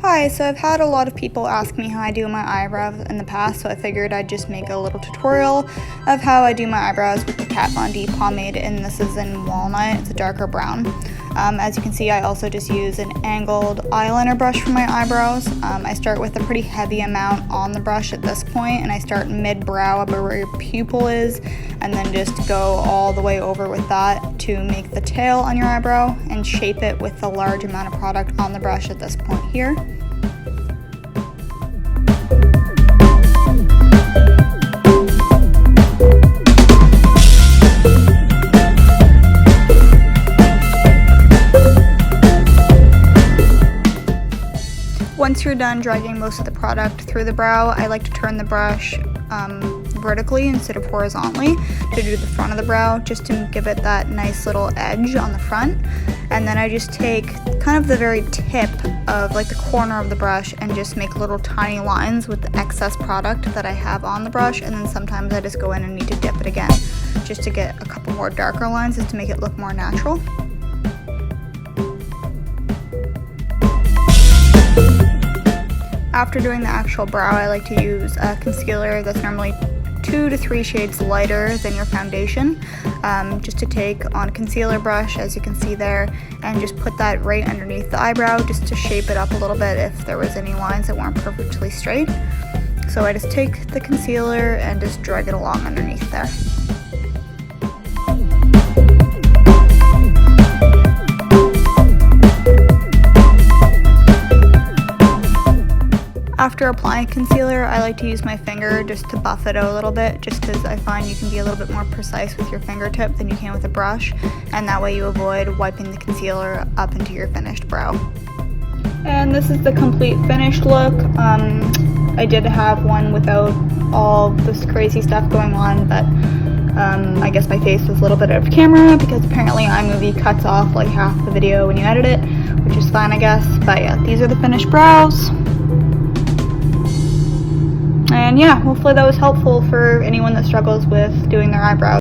Hi, so I've had a lot of people ask me how I do my eyebrows in the past, so I figured I'd just make a little tutorial of how I do my eyebrows with the Kat Von D pomade, and this is in walnut. It's a darker brown. As you can see, I also just use an angled eyeliner brush for my eyebrows. I start with a pretty heavy amount on the brush at this point, and I start mid-brow up where your pupil is, and then just go all the way over with that to make the tail on your eyebrow and shape it with a large amount of product on the brush at this point here. Once you're done dragging most of the product through the brow, I like to turn the brush vertically instead of horizontally to do the front of the brow, just to give it that nice little edge on the front. And then I just take kind of the very tip of like the corner of the brush and just make little tiny lines with the excess product that I have on the brush, and then sometimes I just go in and need to dip it again just to get a couple more darker lines, just to make it look more natural. After doing the actual brow, I like to use a concealer that's normally 2 to 3 shades lighter than your foundation, just to take on a concealer brush, as you can see there, and just put that right underneath the eyebrow just to shape it up a little bit if there was any lines that weren't perfectly straight. So I just take the concealer and just drag it along underneath there. After applying concealer, I like to use my finger just to buff it out a little bit, just because I find you can be a little bit more precise with your fingertip than you can with a brush, and that way you avoid wiping the concealer up into your finished brow. And this is the complete finished look. I did have one without all this crazy stuff going on, but I guess my face was a little bit out of camera because apparently iMovie cuts off like half the video when you edit it, which is fine, I guess. But yeah, these are the finished brows. And yeah, hopefully that was helpful for anyone that struggles with doing their eyebrows.